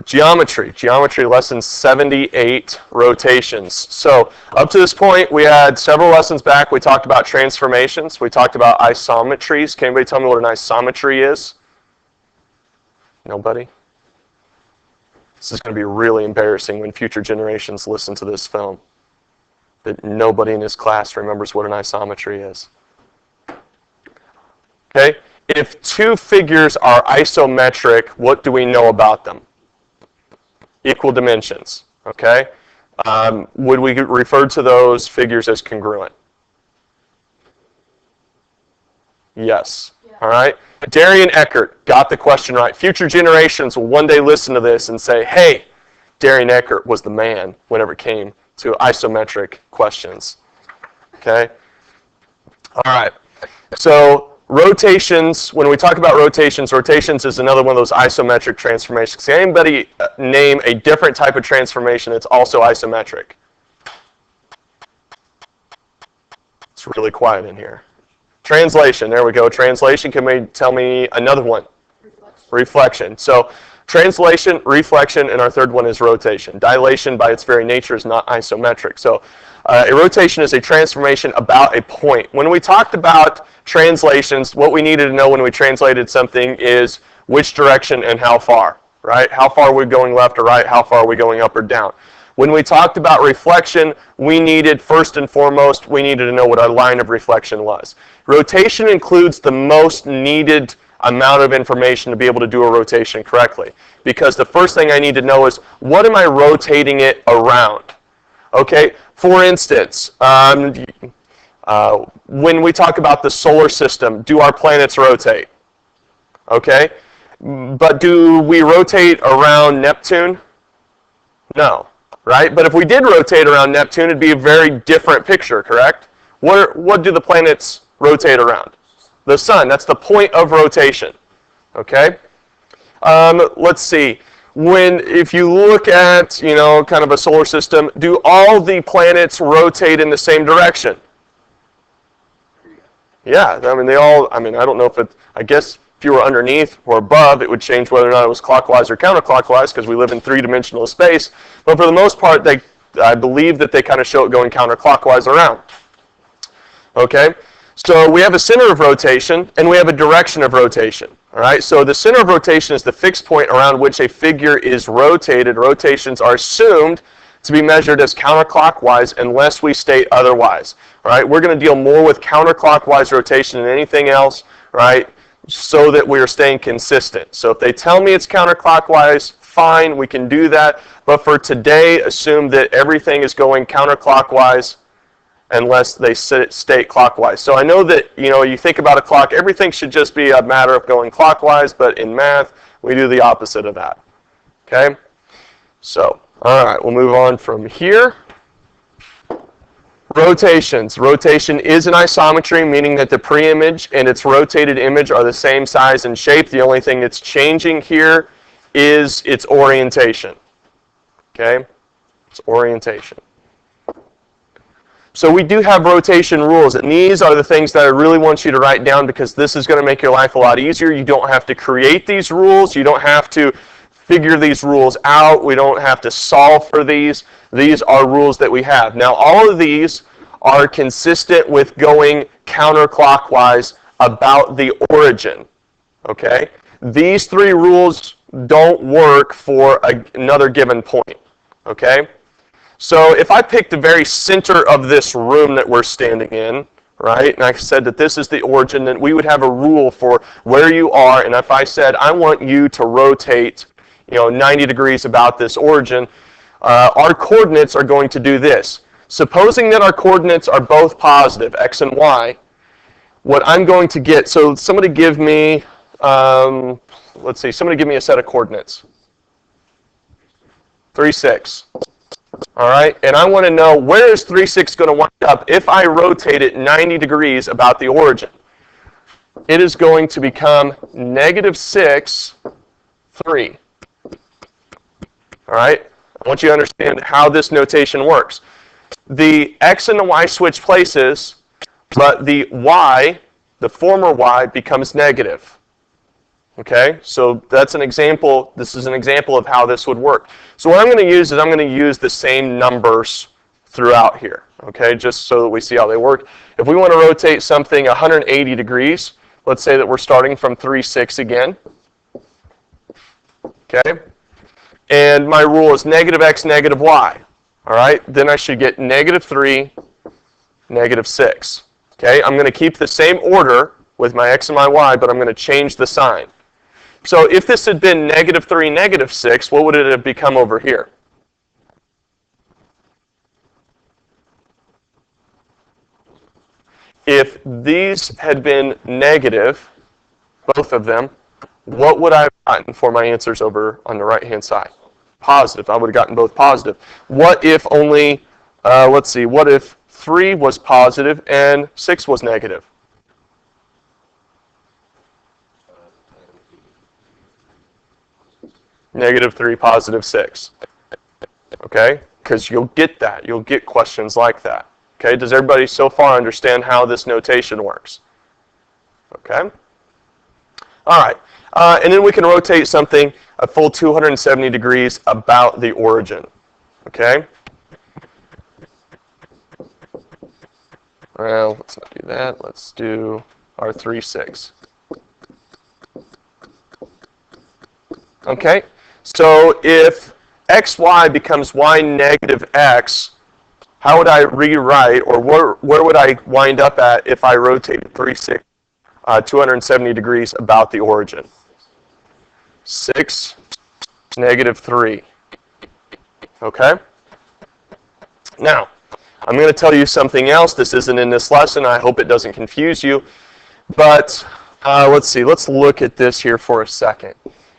Geometry lesson 78, rotations. So up to this point, we had several lessons back. We talked about transformations. We talked about isometries. Can anybody tell me what an isometry is? Nobody? This is going to be really embarrassing when future generations listen to this film. That nobody in this class remembers what an isometry is. Okay? If two figures are isometric, what do we know about them? Equal dimensions. Okay? Would we refer to those figures as congruent? Yes. Yeah. All right? Darian Eckert got the question right. Future generations will one day listen to this and say, hey, Darian Eckert was the man whenever it came to isometric questions. Okay? All right. So rotations, when we talk about rotations is another one of those isometric transformations. Can anybody name a different type of transformation that's also isometric? It's really quiet in here. Translation, there we go. Translation, can we tell me another one? Reflection. So translation, reflection, and our third one is rotation. Dilation, by its very nature, is not isometric. So a rotation is a transformation about a point. When we talked about translations, what we needed to know when we translated something is which direction and how far, right? How far are we going left or right? How far are we going up or down? When we talked about reflection, we needed, first and foremost, we needed to know what our line of reflection was. Rotation includes the most needed amount of information to be able to do a rotation correctly. Because the first thing I need to know is, what am I rotating it around? Okay, for instance, when we talk about the solar system, do our planets rotate? Okay, but do we rotate around Neptune? No. Right? But if we did rotate around Neptune, it'd be a very different picture, correct? What do the planets rotate around? The sun. That's the point of rotation. Okay? Let's see. If you look at, kind of a solar system, do all the planets rotate in the same direction? Yeah. I don't know if I guess if you were underneath or above, it would change whether or not it was clockwise or counterclockwise, because we live in three-dimensional space. But for the most part, I believe that they kind of show it going counterclockwise around. Okay? So we have a center of rotation, and we have a direction of rotation. All right? So the center of rotation is the fixed point around which a figure is rotated. Rotations are assumed to be measured as counterclockwise unless we state otherwise. All right? We're going to deal more with counterclockwise rotation than anything else, right? So that we are staying consistent. So if they tell me it's counterclockwise, fine, we can do that. But for today, assume that everything is going counterclockwise unless they state clockwise. So I know that, you think about a clock, everything should just be a matter of going clockwise, but in math, we do the opposite of that. Okay? So, all right, we'll move on from here. Rotations. Rotation is an isometry, meaning that the pre-image and its rotated image are the same size and shape. The only thing that's changing here is its orientation. Okay? It's orientation. So we do have rotation rules, and these are the things that I really want you to write down, because this is going to make your life a lot easier. You don't have to create these rules. You don't have to figure these rules out. We don't have to solve for these. These are rules that we have. Now, all of these are consistent with going counterclockwise about the origin. Okay? These three rules don't work for another given point. Okay? So if I pick the very center of this room that we're standing in, right, and I said that this is the origin, then we would have a rule for where you are, and if I said I want you to rotate 90 degrees about this origin, our coordinates are going to do this. Supposing that our coordinates are both positive, x and y, what I'm going to get, so somebody give me, somebody give me a set of coordinates. 3, 6. All right, and I want to know, where is 3, 6 going to wind up if I rotate it 90 degrees about the origin? It is going to become -6, 3. All right? I want you to understand how this notation works. The x and the y switch places, but the y, the former y, becomes negative. Okay, so that's an example. This is an example of how this would work. So what I'm going to use is I'm going to use the same numbers throughout here, okay, just so that we see how they work. If we want to rotate something 180 degrees, let's say that we're starting from 3, 6 again, okay, and my rule is negative x, negative y, all right, then I should get negative 3, negative 6, okay. I'm going to keep the same order with my x and my y, but I'm going to change the sign. So if this had been negative 3, negative 6, what would it have become over here? If these had been negative, both of them, what would I have gotten for my answers over on the right-hand side? Positive. I would have gotten both positive. What if only, let's see, what if 3 was positive and 6 was negative? Negative 3, positive 6. Okay? Because you'll get that. You'll get questions like that. Okay? Does everybody so far understand how this notation works? Okay? All right. And then we can rotate something a full 270 degrees about the origin. Okay? Well, let's not do that. Let's do our 3, 6. Okay? So if xy becomes y negative x, how would I rewrite, or where would I wind up at if I rotated 3, 6, 270 degrees about the origin? 6, negative 3. Okay? Now, I'm going to tell you something else. This isn't in this lesson. I hope it doesn't confuse you. But let's see. Let's look at this here for a second.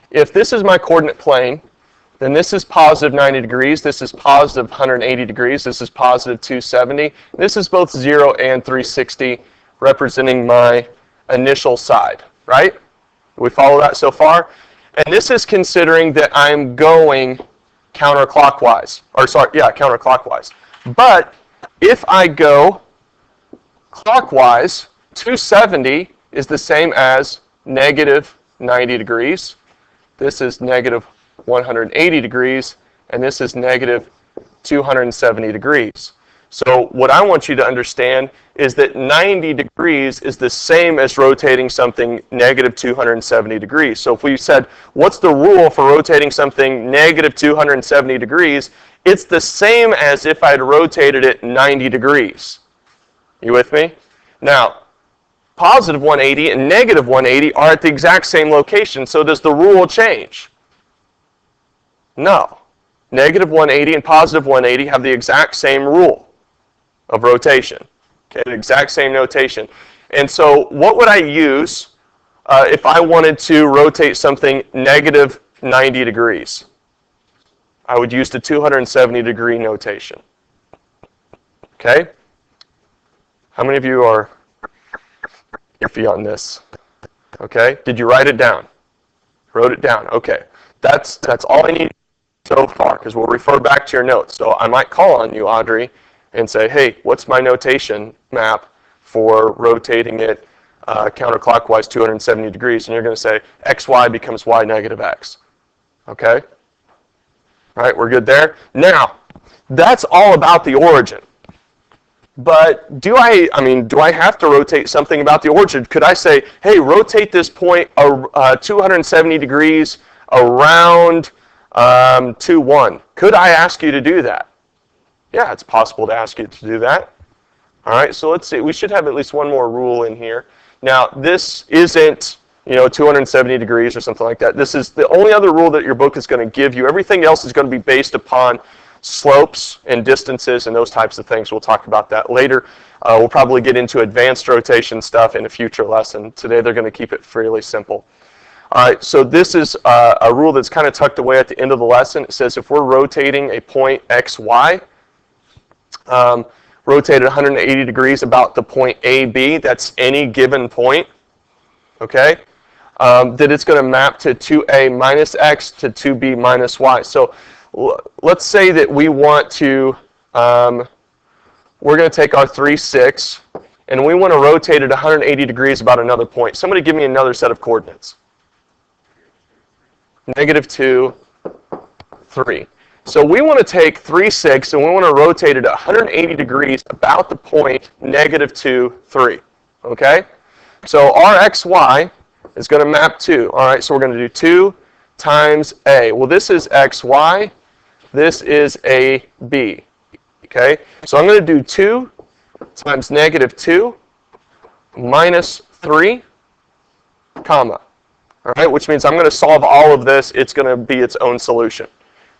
If this is my coordinate plane, then this is positive 90 degrees. This is positive 180 degrees. This is positive 270. This is both 0 and 360, representing my initial side, right? We follow that so far? And this is considering that I'm going counterclockwise. Counterclockwise. But if I go clockwise, 270 is the same as negative 90 degrees. This is negative 180 degrees, and this is negative 270 degrees. So what I want you to understand is that 90 degrees is the same as rotating something negative 270 degrees. So if we said, what's the rule for rotating something negative 270 degrees? It's the same as if I'd rotated it 90 degrees. You with me? Now, positive 180 and negative 180 are at the exact same location, so does the rule change? No. Negative 180 and positive 180 have the exact same rule of rotation. Okay, the exact same notation. And so what would I use if I wanted to rotate something negative 90 degrees? I would use the 270 degree notation. Okay? How many of you are iffy on this? Okay? Did you write it down? Wrote it down. Okay. That's all I need so far, because we'll refer back to your notes. So I might call on you, Audrey, and say, hey, what's my notation map for rotating it counterclockwise 270 degrees? And you're going to say, xy becomes y negative x. Okay? All right, we're good there? Now, that's all about the origin. But do I have to rotate something about the origin? Could I say, hey, rotate this point 270 degrees around 2, 1? Could I ask you to do that? Yeah, it's possible to ask you to do that. All right, so let's see. We should have at least one more rule in here. Now, this isn't 270 degrees or something like that. This is the only other rule that your book is going to give you. Everything else is going to be based upon slopes and distances and those types of things. We'll talk about that later. We'll probably get into advanced rotation stuff in a future lesson. Today they're going to keep it fairly simple. All right, so this is a rule that's kind of tucked away at the end of the lesson. It says if we're rotating a point x, y, rotated 180 degrees about the point AB, that's any given point, okay, that it's going to map to 2A minus x to 2B minus y. So let's say that we want to, we're going to take our 3, 6, and we want to rotate it 180 degrees about another point. Somebody give me another set of coordinates. negative 2, 3. So we want to take 3, 6, and we want to rotate it 180 degrees about the point negative 2, 3. Okay? So our xy is going to map 2. All right, so we're going to do 2 times a. Well, this is xy. This is a b. Okay? So I'm going to do 2 times negative 2 minus 3, comma. All right, which means I'm going to solve all of this. It's going to be its own solution.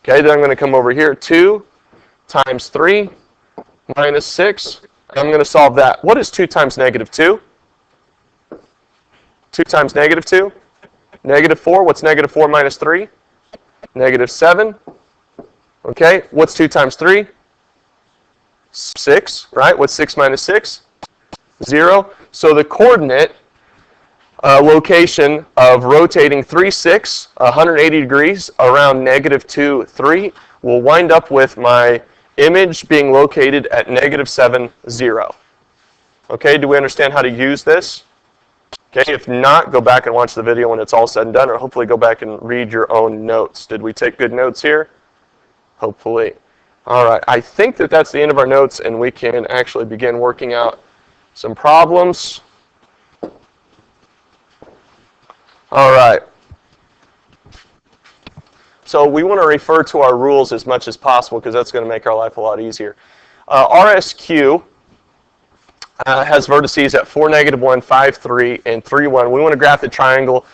Okay, then I'm going to come over here, 2 times 3 minus 6, and I'm going to solve that. What is 2 times negative 2? 2 times negative 2? Negative 4. What's negative 4 minus 3? Negative 7. Okay, what's 2 times 3? 6, right? What's 6 minus 6? 0. So the coordinate location of rotating 3, 6, 180 degrees around negative 2, 3 will wind up with my image being located at negative 7, 0. Okay, do we understand how to use this? Okay, if not, go back and watch the video when it's all said and done, or hopefully go back and read your own notes. Did we take good notes here? Hopefully. All right, I think that that's the end of our notes, and we can actually begin working out some problems. All right. So we want to refer to our rules as much as possible because that's going to make our life a lot easier. RSQ has vertices at 4, negative 1, 5, 3, and 3, 1. We want to graph the triangle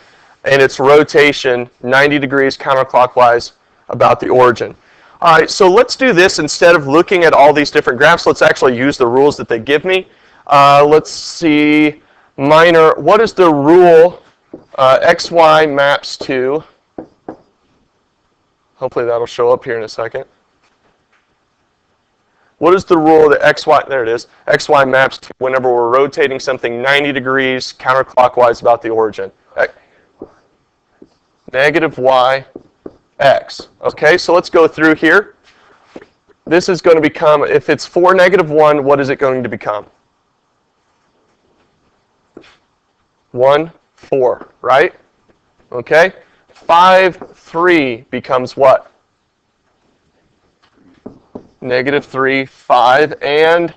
and its rotation 90 degrees counterclockwise about the origin. All right, so let's do this. Instead of looking at all these different graphs, let's actually use the rules that they give me. Let's see, minor, what is the rule xy maps to? Hopefully that'll show up here in a second. What is the rule that xy, there it is, xy maps to whenever we're rotating something 90 degrees counterclockwise about the origin? Negative y, x. Okay, so let's go through here. This is going to become, if it's 4, negative 1, what is it going to become? 1, 4, right? Okay. 5, 3 becomes what? Negative 3, 5, and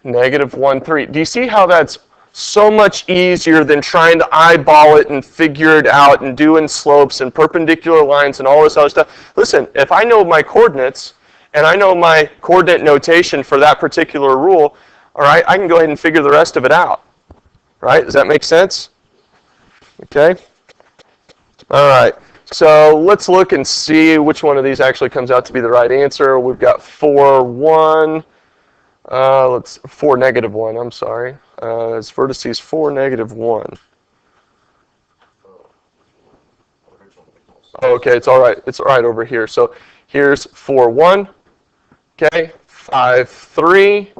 negative 1, 3. Do you see how that's so much easier than trying to eyeball it and figure it out and doing slopes and perpendicular lines and all this other stuff? Listen, if I know my coordinates and I know my coordinate notation for that particular rule, all right, I can go ahead and figure the rest of it out. Right? Does that make sense? Okay. All right. So let's look and see which one of these actually comes out to be the right answer. We've got 4, 1. 4, negative 1. I'm sorry. It's vertices 4, negative 1. Okay, it's all right. It's all right over here. So here's 4, 1. Okay. 5, 3.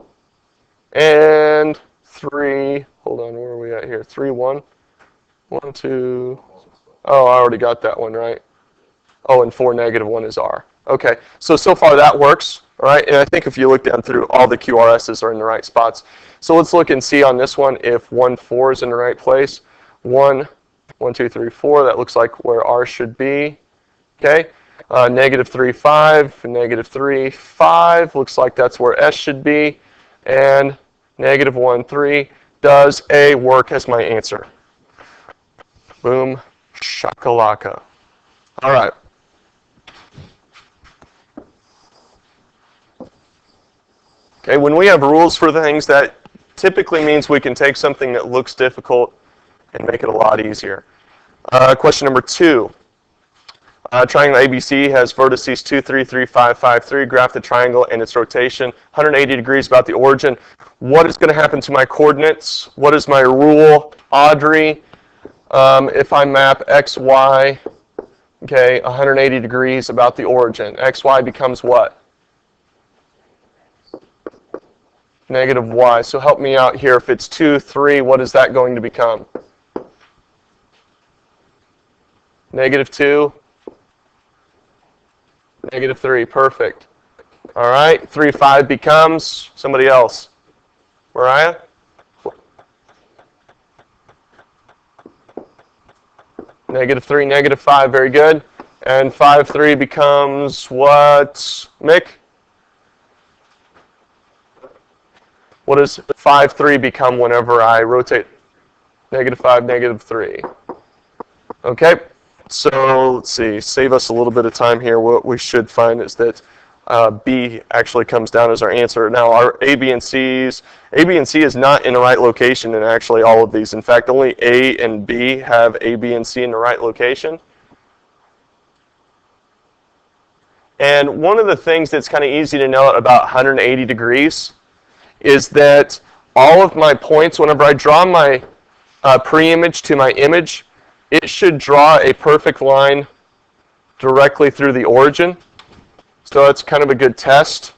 And 3. Hold on, where are we at here? 3, 1. 1, 2. Oh, I already got that one right. Oh, and 4, negative 1 is R. Okay, so far that works. All right, and I think if you look down through, all the QRSs are in the right spots. So let's look and see on this one if 1, 4 is in the right place. 1, 2, 3, 4, that looks like where R should be. Okay, negative 3, 5, negative 3, 5, looks like that's where S should be. And negative 1, 3, does A work as my answer? Boom, shakalaka. All right. Okay, when we have rules for things, that typically means we can take something that looks difficult and make it a lot easier. Question number 2. Triangle ABC has vertices 2, 3, 3, 5, 5, 3. Graph the triangle and its rotation 180 degrees about the origin. What is going to happen to my coordinates? What is my rule, Audrey? If I map XY, okay, 180 degrees about the origin, XY becomes what? Negative Y. So help me out here. If it's 2, 3, what is that going to become? Negative 2. Negative 3. Perfect. All right. 3, 5 becomes somebody else. Mariah? -3, -5, very good. And 5, 3 becomes what, Mick? What does 5, 3 become whenever I rotate? -5, -3. Okay, so let's see, save us a little bit of time here. What we should find is that B actually comes down as our answer. Now our A, B, and C is not in the right location in actually all of these. In fact, only A and B have A, B, and C in the right location. And one of the things that's kind of easy to know about 180 degrees is that all of my points, whenever I draw my pre-image to my image, it should draw a perfect line directly through the origin. So that's kind of a good test.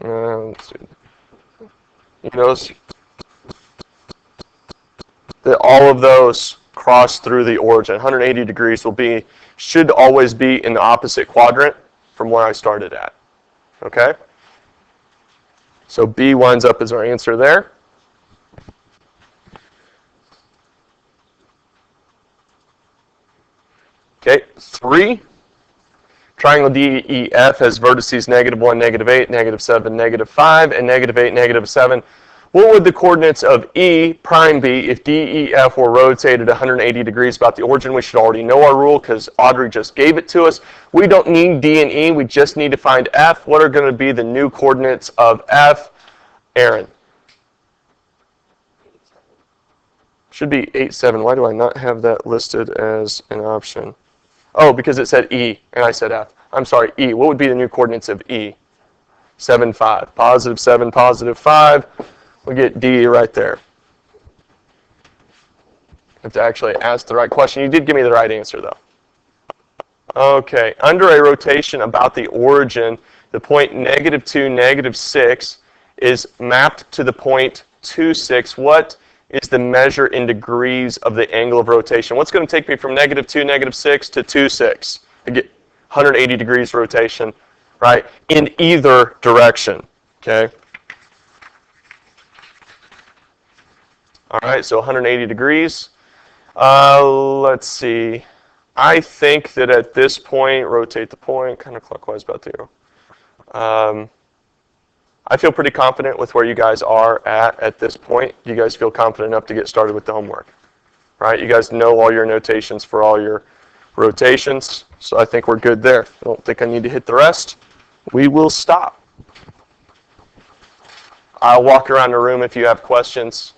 Let's see. You notice that all of those cross through the origin. 180 degrees should always be in the opposite quadrant from where I started at. Okay? So B winds up as our answer there. Okay, 3. Triangle DEF has vertices -1, -8, -7, -5, and -8, -7. What would the coordinates of E prime be if DEF were rotated 180 degrees about the origin? We should already know our rule because Audrey just gave it to us. We don't need D and E, we just need to find F. What are going to be the new coordinates of F? Aaron. Should be 8, 7. Why do I not have that listed as an option? Oh, because it said E and I said F. I'm sorry, E. What would be the new coordinates of E? 7, 5. +7, +5. We get D right there. I have to actually ask the right question. You did give me the right answer, though. Okay, under a rotation about the origin, the point -2, -6 is mapped to the point 2, 6. What is the measure in degrees of the angle of rotation? What's going to take me from -2, -6 to 2, 6? I get 180 degrees rotation, right, in either direction, okay? All right, so 180 degrees. Let's see. I think that at this point, rotate the point, kind of clockwise about there. I feel pretty confident with where you guys are at this point. You guys feel confident enough to get started with the homework, right? You guys know all your notations for all your rotations, so I think we're good there. I don't think I need to hit the rest. We will stop. I'll walk around the room if you have questions.